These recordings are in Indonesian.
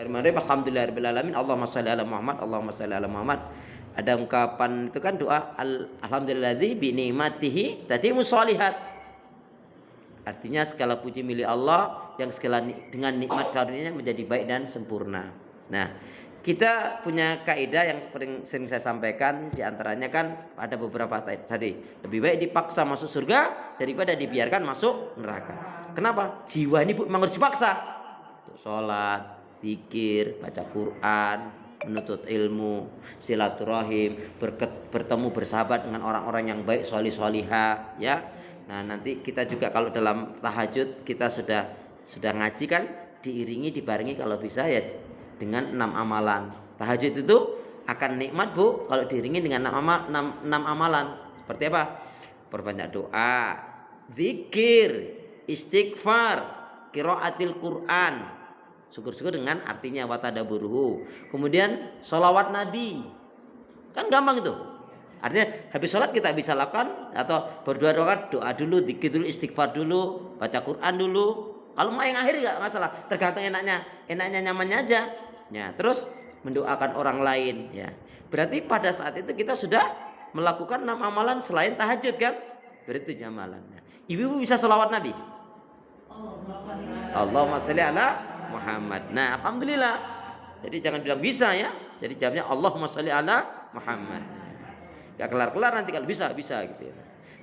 Alhamdulillahirabbil alamin, Allahumma shalli ala Muhammad, Allahumma shalli ala Muhammad. Ada ungkapan itu kan doa alhamdulilladzi bi ni'matihi tatimmus shalihat. Artinya segala puji milik Allah yang segala dengan nikmat karunia-Nya menjadi baik dan sempurna. Nah, kita punya kaidah yang sering saya sampaikan, di antaranya kan ada beberapa tadi. Lebih baik dipaksa masuk surga daripada dibiarkan masuk neraka. Kenapa? Jiwa ini memang harus dipaksa. Untuk sholat, zikir, baca Quran, menuntut ilmu, silaturahim, bertemu bersahabat dengan orang-orang yang baik, sholih-sholihah, ya. Nah, nanti kita juga kalau dalam tahajud kita sudah ngaji kan, dibarengi kalau bisa ya dengan 6 amalan. Tahajud itu akan nikmat, Bu, kalau diiringi dengan 6 amalan. Seperti apa? Perbanyak doa, zikir, istighfar, qiraatil Quran. Syukur-syukur dengan artinya watadaburuhu. Kemudian sholawat Nabi. Kan gampang itu. Artinya habis sholat kita bisa lakukan, atau berdoa doa dulu, zikir dulu, istighfar dulu, baca Quran dulu. Kalau mau yang akhir enggak masalah, tergantung enaknya nyamannya aja. Ya, terus mendoakan orang lain, ya. Berarti pada saat itu kita sudah melakukan 6 amalan selain tahajud kan? Berarti 7 amalan. Ibu bisa sholawat Nabi. Allahumma sholli ala Muhammad. Nah, alhamdulillah. Jadi jangan bilang bisa ya. Jadi jawabnya Allahumma sholli ala Muhammad. Gak kelar-kelar nanti kalau bisa gitu ya.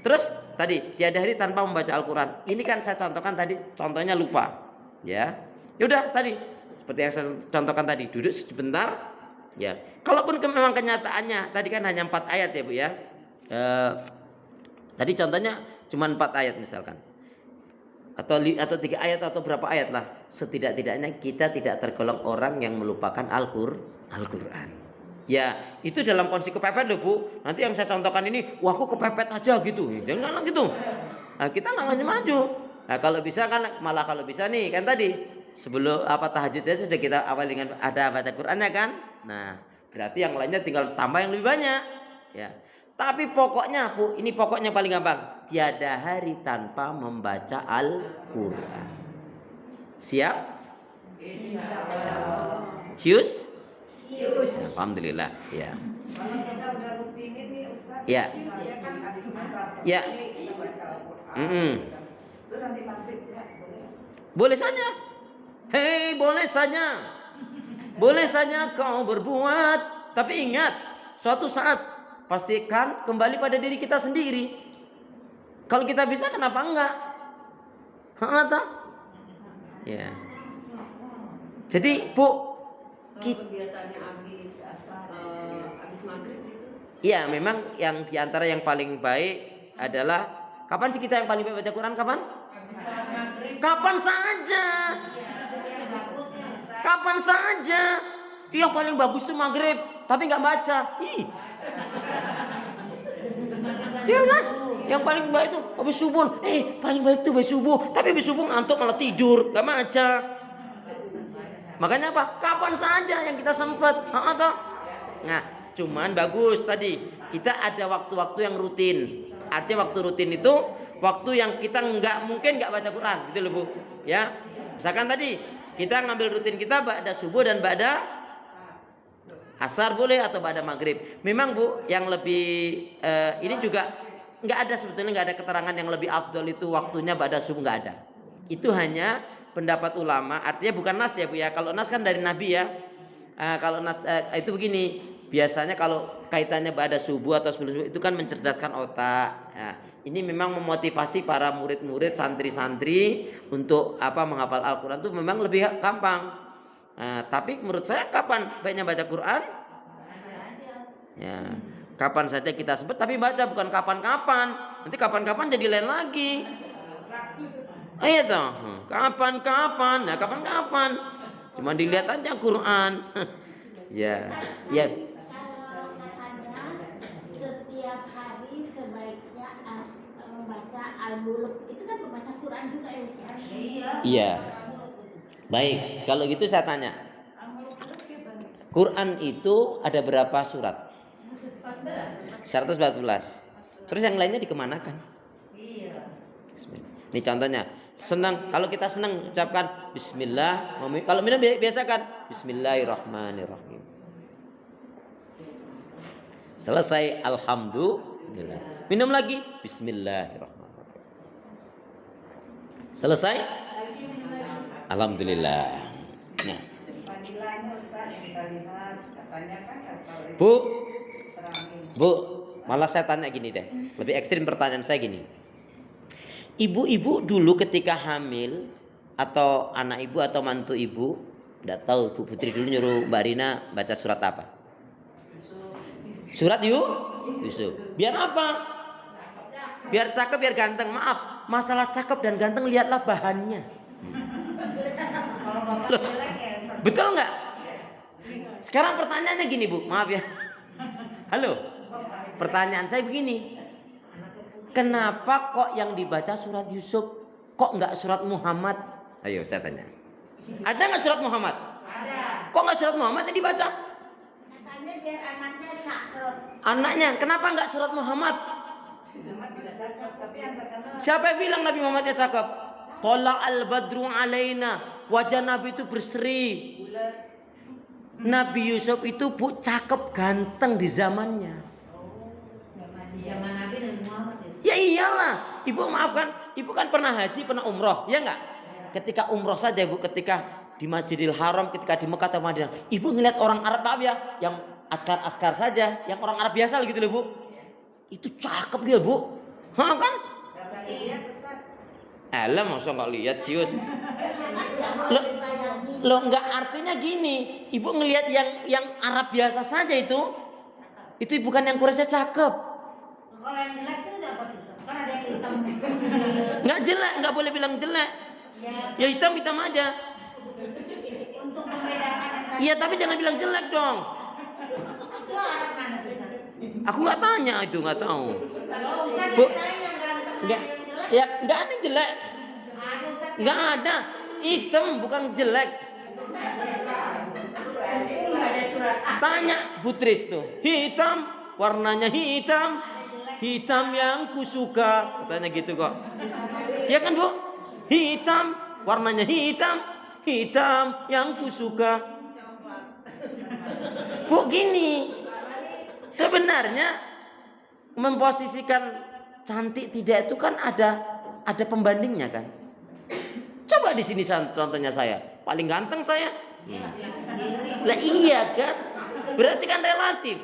Terus tadi tiada hari tanpa membaca Al-Qur'an. Ini kan saya contohkan tadi, contohnya lupa. Ya. Yaudah tadi seperti yang saya contohkan tadi, duduk sebentar. Ya. Kalaupun memang kenyataannya tadi kan hanya 4 ayat ya, Bu ya. Tadi contohnya cuma 4 ayat misalkan. Atau 3 ayat atau berapa ayat lah. Setidak-tidaknya kita tidak tergolong orang yang melupakan Al-Qur'an. Ya, itu dalam kondisi kepepet loh, Bu. Nanti yang saya contohkan ini, wah aku kepepet aja gitu. Jangan gitu. Nah, kita nggak maju-maju. Nah, kalau bisa kan malah kalau bisa nih kan tadi sebelum tahajudnya sudah kita awali dengan ada baca Qur'annya kan. Nah, berarti yang lainnya tinggal tambah yang lebih banyak. Ya. Tapi pokoknya, Bu, ini pokoknya paling gampang. Tiada hari tanpa membaca Al-Qur'an. Siap? Insyaallah. Cius? Alhamdulillah, ya. Kalau kita udah rutinin nih Ustaz, ya. Kan habis masak. Ya. Kita baca Al-Qur'an. Terus nanti maghrib enggak boleh? Boleh saja. Hei, boleh saja. Boleh saja kau berbuat, tapi ingat, suatu saat pastikan kembali pada diri kita sendiri. Kalau kita bisa kenapa enggak? Ya. Jadi, Bu, biasanya habis maghrib itu. Iya, memang yang diantara yang paling baik adalah kapan sih kita yang paling baik baca Quran? Kapan? Kapan saja. Kapan saja. Yang paling bagus itu maghrib, tapi nggak baca. Iya kan? Yang paling baik itu habis subuh. Paling baik itu habis subuh, tapi habis subuh ngantuk malah tidur, nggak baca. Makanya apa? Kapan saja yang kita sempat. Nah, cuman bagus tadi kita ada waktu-waktu yang rutin. Artinya waktu rutin itu waktu yang kita mungkin nggak baca Quran, gitu loh, Bu. Ya, misalkan tadi kita ngambil rutin kita ba'da subuh dan ba'da asar boleh atau ba'da maghrib. Memang, Bu, yang lebih ini juga nggak ada sebetulnya, nggak ada keterangan yang lebih afdol itu waktunya ba'da subuh, nggak ada. Itu hanya pendapat ulama, artinya bukan nas ya, Bu ya. Kalau nas kan dari Nabi ya. Kalau nas itu begini, biasanya kalau kaitannya pada subuh atau sebelum subuh itu kan mencerdaskan otak. Nah, ini memang memotivasi para murid-murid, santri-santri untuk menghafal Al-Qur'an itu memang lebih gampang. Tapi menurut saya kapan baiknya baca Quran? Ya, kapan saja kita sempat, tapi baca, bukan kapan-kapan. Nanti kapan-kapan jadi lain lagi. Ayo toh, kapan-kapan, nah kapan-kapan, cuma dilihat aja Quran. Ya. Kalau katanya setiap hari sebaiknya membaca Al-Muluk, itu kan membaca Quran juga ya Ustaz? Iya. Baik, kalau gitu saya tanya, Quran itu ada berapa surat? 114. Terus yang lainnya dikemanakan? Ini contohnya, Senang, kalau kita senang ucapkan bismillah. Kalau minum biasakan bismillahirrahmanirrahim. Selesai alhamdulillah. Minum lagi bismillahirrahmanirrahim. Selesai alhamdulillah. Nah, Fadilahnya Ustaz yang kita lihat katanya kan kalau Bu, terangin. Bu, malah saya tanya gini deh. Lebih ekstrim pertanyaan saya gini. Ibu-ibu dulu ketika hamil atau anak ibu atau mantu ibu, enggak tahu Bu Putri dulu nyuruh Mbak Rina baca surat apa? Surat Yusuf. Biar apa? Biar cakep, biar ganteng. Maaf, masalah cakep dan ganteng lihatlah bahannya. Kalau bapak Loh, jelek ya. betul nggak? Sekarang pertanyaannya gini Bu, maaf ya. Halo, pertanyaan saya begini. Kenapa kok yang dibaca surat Yusuf, kok nggak surat Muhammad? Ayo saya tanya. Ada nggak surat Muhammad? Ada. Kok nggak surat Muhammad yang dibaca? Katanya biar anaknya cakep. Anaknya, kenapa nggak surat Muhammad? Muhammad juga cakep, tapi yang terkenal Siapa yang bilang Nabi Muhammadnya cakep? Tola al-badru alaina, wajah Nabi itu berseri. bulat. Nabi Yusuf itu Bu cakep ganteng di zamannya. Zaman Nabi dan Muhammad ya. Ya iyalah, ibu maafkan, ibu kan pernah haji, pernah umroh, ya enggak? Ketika umroh saja ibu, ketika di Masjidil Haram, ketika di Mekah atau Madinah, ibu ngeliat orang Arab maaf ya, yang askar-askar saja, yang orang Arab biasa gitu loh Bu. Itu cakep dia Bu, ha kan? Dapat lihat Ustaz. Alah masa nggak lihat cius? Lo nggak artinya gini, ibu ngelihat yang Arab biasa saja itu bukan yang Quraisynya cakep. Kalau yang jelek itu udah apa tuh? Kan ada yang hitam. Nggak jelek, nggak boleh bilang jelek. Ya hitam aja. Untuk membedakan antara Iya tapi jangan bilang jelek dong. itu Arab mana tuh? Ustaz? Aku nggak tanya itu, nggak tahu. Nggak usah Bu, ceritain yang ganteng Nggak, yang jelek. ya nggak ada yang jelek. Ada Ustaz. Nggak ada. Hitam bukan jelek. Nggak ada surat. Tanya Butris tuh. Hitam, warnanya hitam. Hitam yang kusuka. Katanya gitu kok. Ya kan Bu? Hitam, warnanya hitam. Hitam yang kusuka. Bu gini. Sebenarnya memposisikan cantik tidak itu kan ada pembandingnya kan. Coba di sini contohnya saya, paling ganteng saya. Lah iya kan? Berarti kan relatif.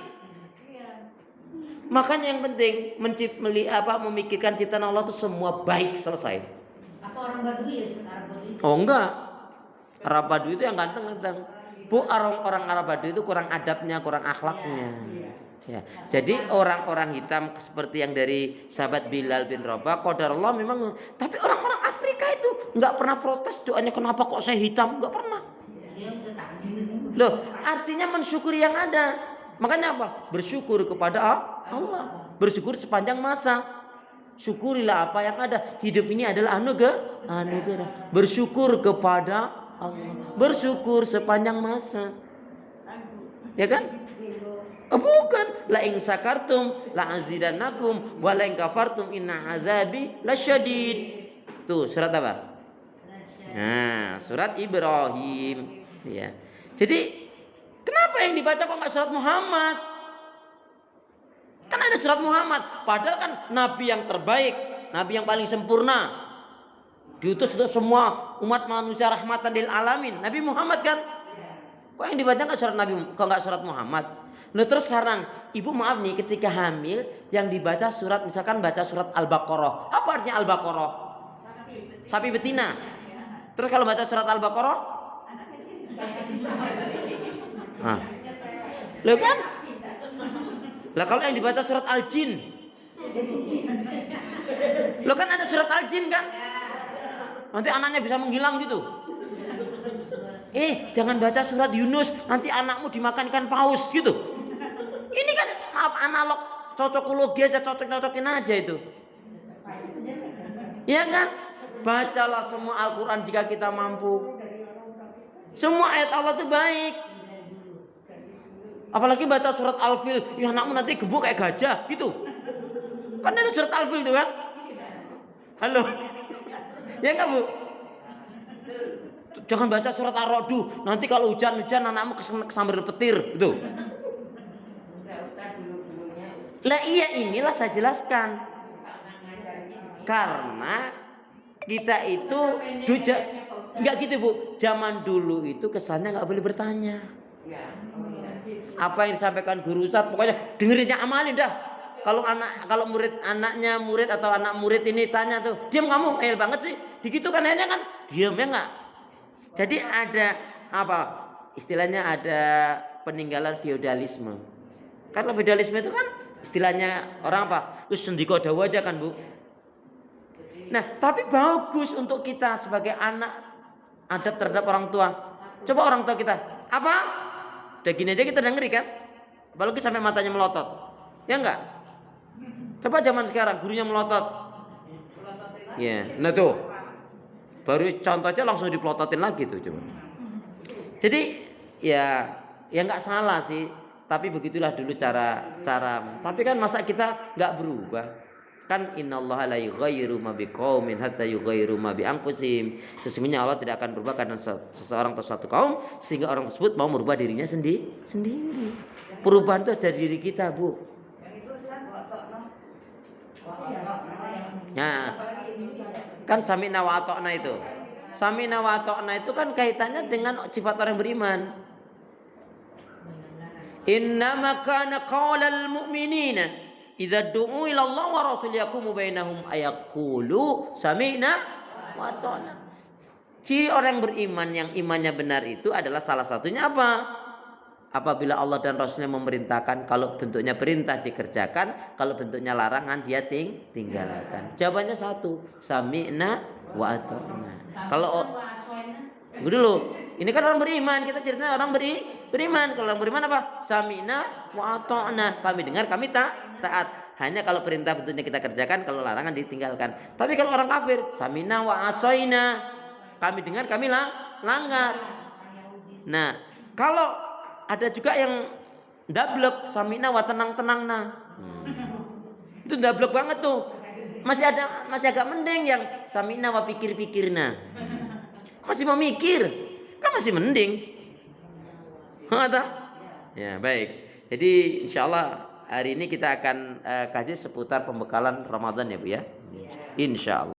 Makanya yang penting memikirkan ciptaan Allah itu semua baik selesai. Apa orang Badui ya sekarang Badui? Oh enggak. Arab Badui itu yang ganteng-ganteng. Bu, orang Arab Badui itu kurang adabnya, kurang akhlaknya. Ya. Jadi orang-orang hitam seperti yang dari sahabat Bilal bin Rabah, qadarullah memang. Tapi orang-orang Afrika itu nggak pernah protes doanya kenapa kok saya hitam, nggak pernah. Dia udah takdir. Loh, artinya mensyukuri yang ada. Makanya apa? Bersyukur kepada Allah. Bersyukur sepanjang masa. Syukurilah apa yang ada. Hidup ini adalah anugerah. Bersyukur kepada Allah. Bersyukur sepanjang masa. Ya kan? Bukan. La in sakartum la azidannakum wa la in kafartum inna azabi lasyadid. Tuh surat apa? Nah, surat Ibrahim. Ya. Jadi kenapa yang dibaca kok nggak surat Muhammad? Kan ada surat Muhammad. Padahal kan Nabi yang terbaik, Nabi yang paling sempurna, diutus untuk semua umat manusia rahmatan lil alamin. Nabi Muhammad kan? Kok yang dibaca nggak surat Nabi? Kok nggak surat Muhammad? Nah terus sekarang, ibu maaf nih, ketika hamil yang dibaca surat, misalkan baca surat Al-Baqarah. Apa artinya Al-Baqarah? Sapi betina. Terus kalau baca surat Al-Baqarah? Nah. Loh kan? Lah kalau yang dibaca surat Al-Jin. Loh kan ada surat Al-Jin kan? Nanti anaknya bisa menghilang gitu. Jangan baca surat Yunus, nanti anakmu dimakan ikan paus gitu. Ini kan maaf analog cocokologi aja, cocok-cocokin aja itu. Iya kan? Bacalah semua Al-Quran jika kita mampu. Semua ayat Allah itu baik. Apalagi baca surat Al-Fil, ya anakmu nanti gebuk kayak gajah gitu. Kan ada surat Al-Fil itu kan? Halo. Ya enggak, Bu? Jangan baca surat Ar-Ra'd. Nanti kalau hujan-hujan anakmu kesambar petir, gitu. Enggak, Ustaz dulu-dulunya Lah iya, inilah saya jelaskan. ngajarinnya begini. Karena kita itu enggak gitu, Bu. Zaman dulu itu kesannya enggak boleh bertanya. Ya, oh iya. Apa yang disampaikan guru Ustaz, pokoknya dengerinnya, amalin dah. Kalau anaknya murid atau anak murid ini tanya tuh, diam kamu, ngeyel banget sih. Begitu kan akhirnya kan diam, ya enggak? Jadi ada apa? Istilahnya ada peninggalan feodalisme. Karena feodalisme itu kan istilahnya orang apa? Terus sendiko dawa aja kan, Bu. Nah, tapi bagus untuk kita sebagai anak adab terhadap orang tua. Coba orang tua kita, apa? Udah gini aja kita dengeri kan? Apalagi sampai matanya melotot. Ya enggak? Coba zaman sekarang gurunya melotot. Ya, nah tuh. Baru contohnya langsung dipelototin lagi tuh coba. Jadi ya enggak salah sih, tapi begitulah dulu cara. Tapi kan masa kita enggak berubah? Kan innallaha la yughayyiru ma biqaumin hatta yughayyiru ma bi anfusihim. Sesungguhnya Allah tidak akan berubah karena seseorang atau satu kaum sehingga orang tersebut mau merubah dirinya sendiri. Perubahan itu dari diri kita, Bu. Yang itu Ustaz wa ta'na. Nah, kan sami'na wa ata'na itu. Sami'na wa ata'na itu kan kaitannya dengan sifat orang beriman. Innama kana qaulal mu'minina idza du'u ila Allah wa rasul yaqumu bainahum ayaqulu sami'na wa ata'na. Ciri orang beriman yang imannya benar itu adalah salah satunya apa? Apabila Allah dan Rasulnya memerintahkan, kalau bentuknya perintah dikerjakan, kalau bentuknya larangan dia tinggalkan. Jawabannya satu, sami'na wa ata'na. Kalau dulu, ini kan orang beriman, kita ceritanya orang beriman. Kalau orang beriman apa? Sami'na wa ata'na. Kami dengar, kami taat. Hanya kalau perintah bentuknya kita kerjakan, kalau larangan ditinggalkan. Tapi kalau orang kafir, sami'na wa asoina. Kami dengar, kami langgar. Nah, kalau ada juga yang dablek, sami'na wa tenang-tenangna. Itu dablek banget tuh. Masih agak mending yang sami'na wa pikir-pikirna. Masih mau mikir, kan masih mending. Ya, baik. Jadi insyaallah hari ini kita akan kaji seputar pembekalan Ramadan ya, Bu ya. Insyaallah.